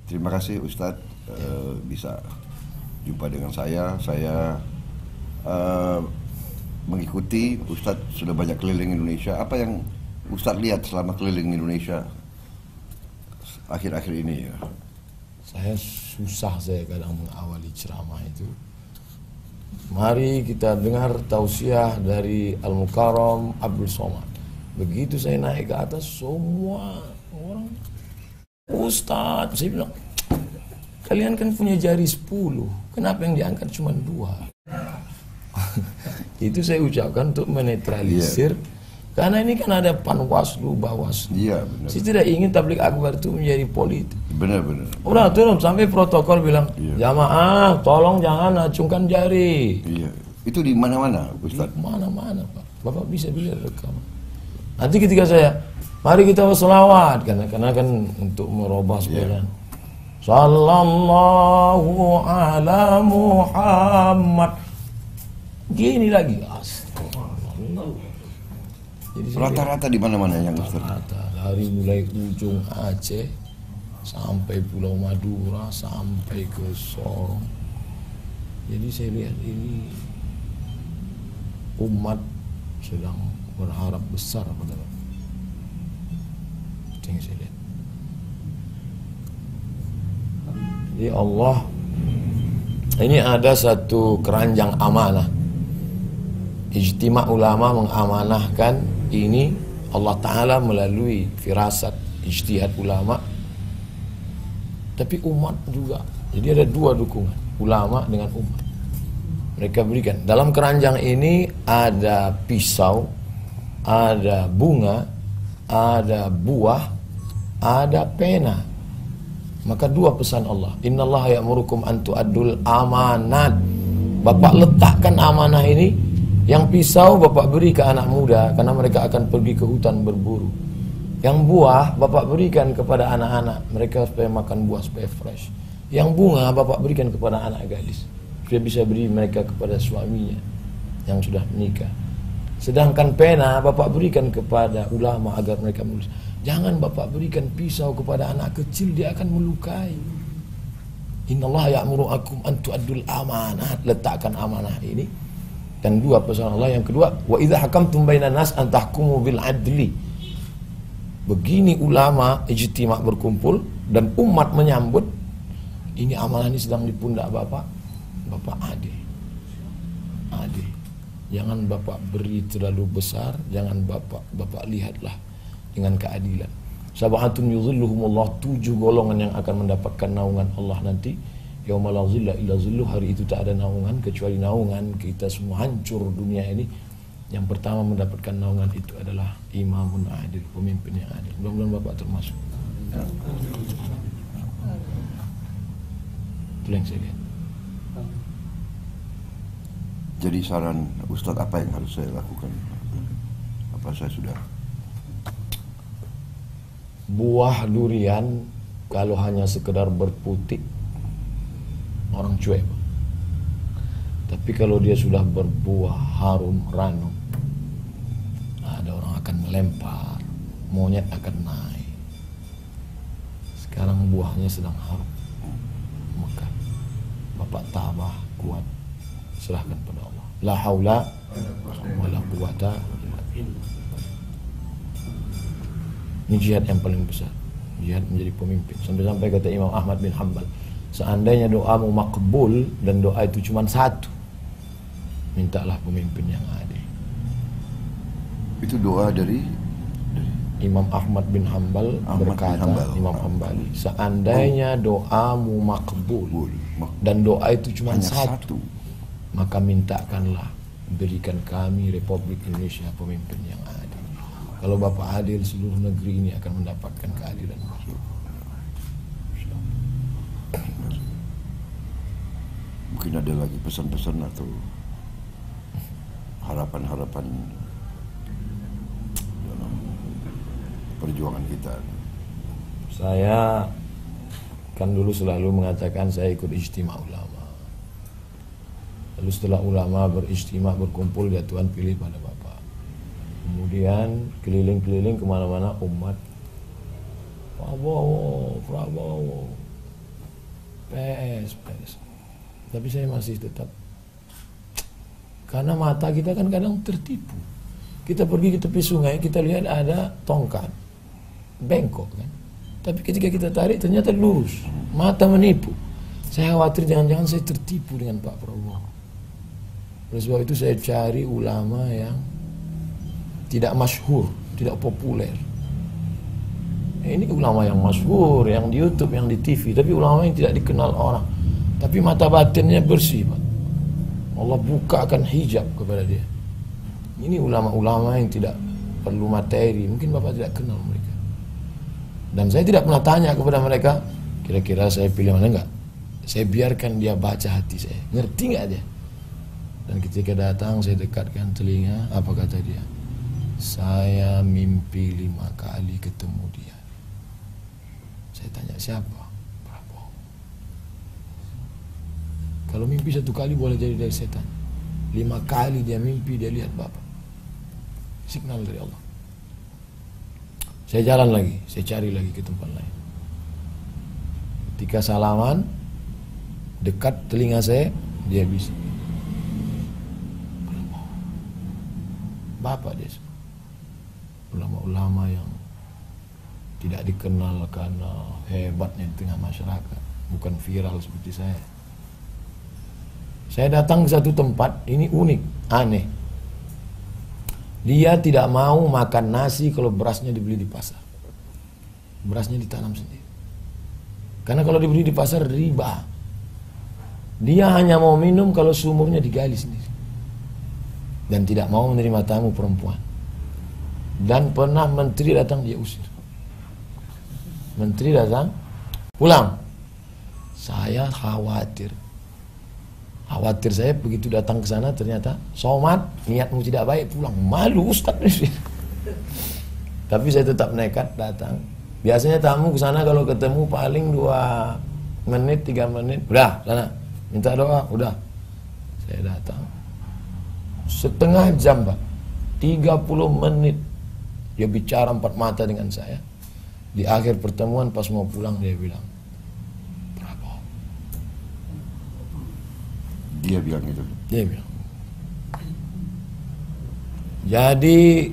Terima kasih Ustadz bisa jumpa dengan saya. Saya mengikuti Ustadz sudah banyak keliling Indonesia. Apa yang Ustadz lihat selama keliling Indonesia akhir-akhir ini ya? Saya kadang mengawali ceramah itu. Mari kita dengar tausiah dari Al-Mukarram Abdul Somad. Begitu saya naik ke atas, semua orang, Ustadz, saya bilang, kalian kan punya jari 10, kenapa yang diangkat cuma 2? Itu saya ucapkan untuk menetralisir, karena ini kan ada Panwaslu, Bawaslu. Iya, benar. Saya tidak ingin tablik akbar itu menjadi politik. Benar-benar. Udah turun sampai protokol bilang, jamaah tolong jangan acungkan jari. Iya, itu di mana-mana Ustaz. Di mana-mana Pak, Bapak bisa lihat rekam. Nanti ketika saya, mari kita berselawat, karena kan untuk merubah sepeda. Sallallahu ala Muhammad. Gini lagi, astagfirullah. Jadi Rata-rata di mana-mana yang Ustaz. Rata dari mulai ujung Aceh sampai Pulau Madura sampai ke Sorong. Jadi saya lihat ini umat sedang berharap besar pada itu yang saya lihat. Jadi Allah, ini ada satu keranjang amanah. Ijtima' ulama mengamanahkan ini Allah Ta'ala melalui firasat ijtihad ulama, tapi umat juga. Jadi ada 2 dukungan, ulama dengan umat. Mereka berikan dalam keranjang ini ada pisau, ada bunga, ada buah, ada pena. Maka 2 pesan Allah, innallaha ya'murukum an tu'addul amanat. Bapak letakkan amanah ini. Yang pisau Bapak beri ke anak muda, karena mereka akan pergi ke hutan berburu. Yang buah Bapak berikan kepada anak-anak, mereka supaya makan buah supaya fresh. Yang bunga Bapak berikan kepada anak gadis, supaya bisa beri mereka kepada suaminya yang sudah menikah. Sedangkan pena Bapak berikan kepada ulama agar mereka menulis. Jangan Bapak berikan pisau kepada anak kecil, dia akan melukai. Innallaha ya'murukum an tu'addul amanat. Letakkan amanah ini. Dan 2 pesan Allah. Yang kedua, wa idza hakamtum bainan nas an tahkumu bil adli. Begini ulama ijtima' berkumpul dan umat menyambut, ini amanah ini sedang di pundak Bapak. Bapak adil. Adil. Jangan Bapak beri terlalu besar, jangan Bapak lihatlah dengan keadilan. Sab'atun yuzilluhumullah, 7 golongan yang akan mendapatkan naungan Allah nanti. Yauma la zilla illa zilluh, hari itu tak ada naungan kecuali naungan kita semua. Hancur dunia ini. Yang pertama mendapatkan naungan itu adalah imamun adil, pemimpin yang adil. Mudah-mudahan Bapak termasuk. Itu yang saya lihat. Jadi saran Ustadz apa yang harus saya lakukan? Apa saya sudah? Buah durian kalau hanya sekedar berputik, orang cuek. Tapi kalau dia sudah berbuah harum, ranum, ada orang akan melempar, monyet akan naik. Sekarang buahnya sedang harum, mekar. Bapak tabah, kuat, serahkan pada Allah. La haula wala quwata. Ini jihad yang paling besar, jihad menjadi pemimpin. Sampai-sampai kata Imam Ahmad bin Hanbal, seandainya doamu makbul dan doa itu cuma 1, mintalah pemimpin yang adil. Itu doa dari Imam Ahmad bin Hanbal berkata, Imam Hambali, seandainya doamu makbul dan doa itu cuma 1, maka mintakanlah, berikan kami Republik Indonesia pemimpin yang adil. Kalau Bapak adil, seluruh negeri ini akan mendapatkan keadilan. Mungkin ada lagi pesan-pesan atau harapan-harapan dalam perjuangan kita. Saya kan dulu selalu mengatakan saya ikut ijtima' ulama. Lalu setelah ulama berijtima' berkumpul, ya Tuhan pilih pada Bapak. Kemudian keliling-keliling kemana-mana umat, Prabowo, Prabowo. PS. Tapi saya masih tetap, karena mata kita kan kadang tertipu. Kita pergi ke tepi sungai, kita lihat ada tongkat, bengkok kan. Tapi ketika kita tarik ternyata lurus. Mata menipu. Saya khawatir jangan-jangan saya tertipu dengan Pak Prabowo. Oleh sebab itu saya cari ulama yang tidak masyhur, tidak populer. Ini ulama yang masyhur, yang di YouTube, yang di TV, tapi ulama yang tidak dikenal orang. Tapi mata batinnya bersih, Pak. Allah bukakan hijab kepada dia. Ini ulama-ulama yang tidak perlu materi. Mungkin Bapak tidak kenal mereka. Dan saya tidak pernah tanya kepada mereka, kira-kira saya pilih mana enggak. Saya biarkan dia baca hati saya. Ngerti enggak dia? Dan ketika datang saya dekatkan telinga, apa kata dia? Saya mimpi 5 kali ketemu dia. Saya tanya, siapa? Prabowo. Kalau mimpi 1 kali boleh jadi dari setan. 5 kali dia mimpi, dia lihat Bapak. Signal dari Allah. Saya jalan lagi, saya cari lagi ke tempat lain. Ketika salaman, dekat telinga saya, dia bisa. Bapak dia. Ulama-ulama yang tidak dikenal karena hebatnya di tengah masyarakat, bukan viral seperti saya. Saya datang ke satu tempat, ini unik, aneh. Dia tidak mau makan nasi kalau berasnya dibeli di pasar. Berasnya ditanam sendiri. Karena kalau dibeli di pasar riba. Dia hanya mau minum kalau sumurnya digali sendiri. Dan tidak mau menerima tamu perempuan. Dan pernah menteri datang dia usir. Menteri datang, pulang. Saya khawatir saya begitu datang ke sana ternyata somat, niatmu tidak baik, pulang. Malu Ustaz. Tapi saya tetap nekat datang. Biasanya tamu ke sana kalau ketemu paling 2 menit, 3 menit, udah sana minta doa, udah. Saya datang setengah jam, Pak. 30 menit dia bicara 4 mata dengan saya. Di akhir pertemuan pas mau pulang dia bilang, Dia bilang gitu. dia bilang. Jadi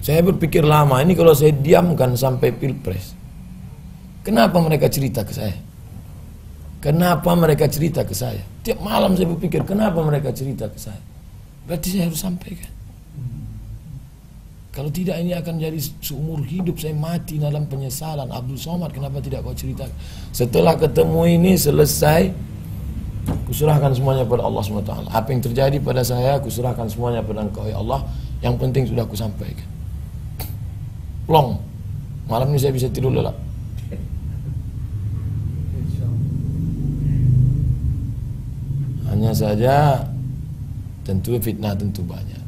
saya berpikir lama, ini kalau saya diamkan sampai pilpres, kenapa mereka cerita ke saya? Kenapa mereka cerita ke saya? Tiap malam saya berpikir, kenapa mereka cerita ke saya? Berarti saya harus sampaikan. Kalau tidak ini akan jadi seumur hidup saya mati dalam penyesalan. Abdul Somad, kenapa tidak kau cerita? Setelah ketemu ini selesai, kuserahkan semuanya pada Allah SWT. Apa yang terjadi pada saya, kuserahkan semuanya pada Engkau ya Allah. Yang penting sudah kusampaikan. Long, malam ini saya bisa tidur lelap. Hanya saja tentu fitnah tentu banyak.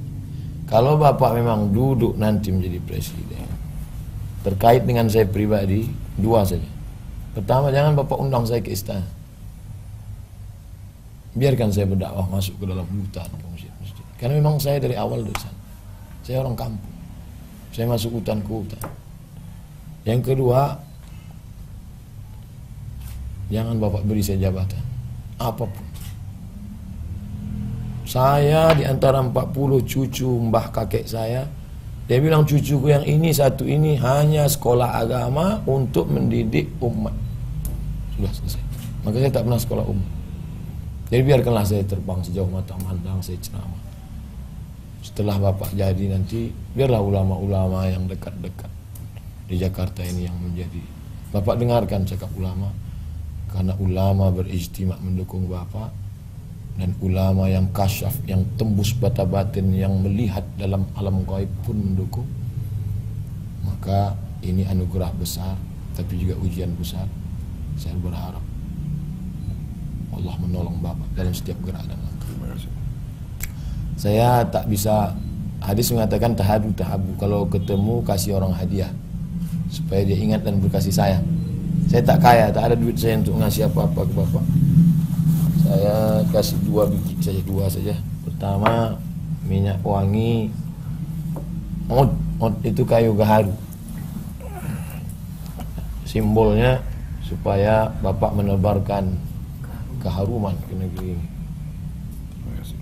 Kalau Bapak memang duduk nanti menjadi presiden, terkait dengan saya pribadi, 2 saja. Pertama, jangan Bapak undang saya ke istana. Biarkan saya berdakwah masuk ke dalam hutan, ke masjid-masjid. Karena memang saya dari awal dari sana. Saya orang kampung. Saya masuk hutan ke hutan. Yang kedua, jangan Bapak beri saya jabatan apapun. Saya di antara 40 cucu mbah kakek saya, dia bilang cucuku yang ini satu ini hanya sekolah agama untuk mendidik umat. Sudah selesai. Maka saya tak pernah sekolah umat. Jadi biarkanlah saya terbang sejauh mata mandang, saya ceramah. Setelah Bapak jadi nanti, biarlah ulama-ulama yang dekat-dekat di Jakarta ini yang menjadi. Bapak dengarkan cakap ulama, karena ulama berijtima mendukung Bapak, dan ulama yang kasyaf, yang tembus bata batin, yang melihat dalam alam gaib pun mendukung. Maka ini anugerah besar, tapi juga ujian besar. Saya berharap Allah menolong Bapak dalam setiap gerak dan langkah. Saya tak bisa, hadis mengatakan tahabu. Kalau ketemu kasih orang hadiah supaya dia ingat dan berkasih sayang. Saya tak kaya, tak ada duit saya untuk ngasih apa-apa ke Bapak. Saya kasih 2 biji saja, 2 saja. Pertama, minyak wangi od itu kayu gaharu. Simbolnya supaya Bapak menebarkan keharuman ke negeri ini. Terima kasih.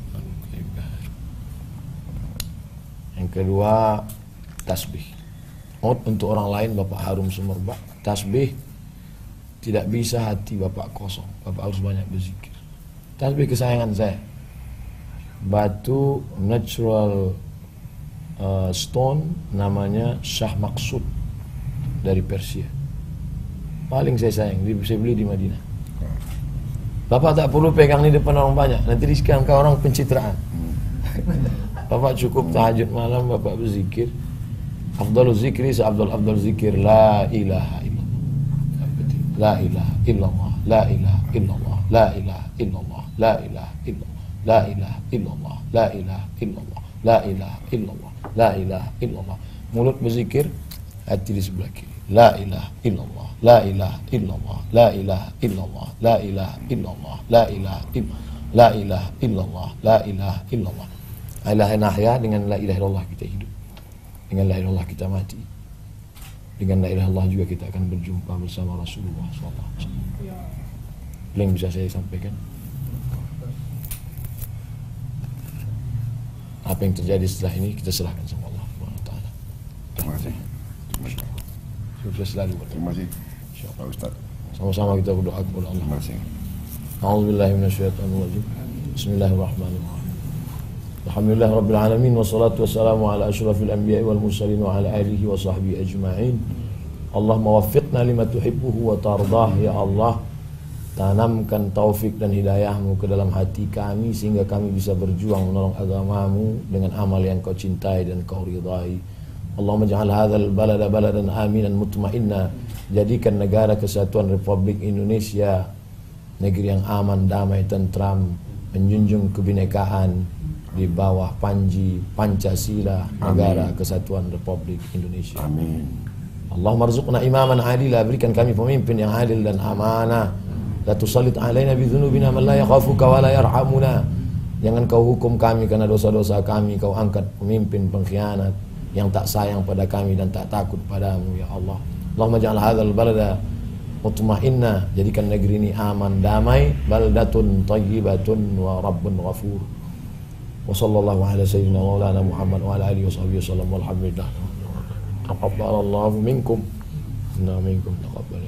Yang kedua, tasbih. Untuk orang lain Bapak harum semerbak. Tasbih, tidak bisa hati Bapak kosong. Bapak harus banyak berzikir. Tasbih kesayangan saya, batu natural stone, namanya Shah Maksud dari Persia. Paling saya sayang, saya beli di Madinah. Bapak tak perlu pegang di depan orang banyak, nanti disangka orang pencitraan. Bapak cukup tahajud malam, Bapak berzikir. Afdalul zikri seafdal zikir la ilaha illallah. La ilaha illallah, la ilaha illallah, la ilaha illallah, la ilaha illallah, la ilaha illallah, la ilaha illallah, la ilaha illallah, la ilaha illallah. Mulut berzikir, hati di sebelah kiri. La ilaha illallah, la ilaha illallah, la ilaha illallah, la ilaha illallah, la ilaha illallah, la ilaha illallah, la ilaha illallah. La ilaha nahya, dengan la ilaha illallah kita hidup. Dengan la ilaha illallah kita mati. Dengan la ilaha illallah juga kita akan berjumpa bersama Rasulullah SAW. Yang bisa saya sampaikan. Apa yang terjadi setelah ini kita serahkan sama Allah SWT. Terima kasih. Terima kasih. Sukses selalu. Terima kasih. Pak Ustaz. Sama-sama kita berdoa kepada Allah. Terima kasih. A'udzubillahi minasyaitonirrajim. Bismillahirrahmanirrahim. Alhamdulillah rabbil alamin, wassalatu wassalamu ala asyrafil anbiya'i wal mursalin wa ala alihi wa sahbihi ajma'in. Allahumma waffiqna lima tuhibbuhu wa tardah. Ya Allah, tanamkan taufik dan hidayahmu ke dalam hati kami sehingga kami bisa berjuang menolong agamamu dengan amal yang kau cintai dan kau ridai. Allahumma ja'al hadzal balada baladan aminan mutmainna. Jadikan negara kesatuan Republik Indonesia negeri yang aman, damai, tentram, menjunjung kebinekaan di bawah panji Pancasila, negara kesatuan Republik Indonesia. Amin. Allahumma rzuqna imaman adila, berikan kami pemimpin yang adil dan amanah. La tusallit alaina bi dzunubina man la yakhafuka wa la yarhamuna. Jangan kau hukum kami karena dosa-dosa kami, kau angkat pemimpin pengkhianat yang tak sayang pada kami dan tak takut padamu, ya Allah. Allahumma ja'al hadzal balada mutma'inna, jadikan negeri ini aman, damai, baldatun thayyibatun wa rabbun ghafur. Wa sallallahu ala sayyidina maulana Muhammad wa ala alihi wa sahbihi wasallam walhamdulillah. Taqabbalallahu minkum. Inna minkum taqabbal.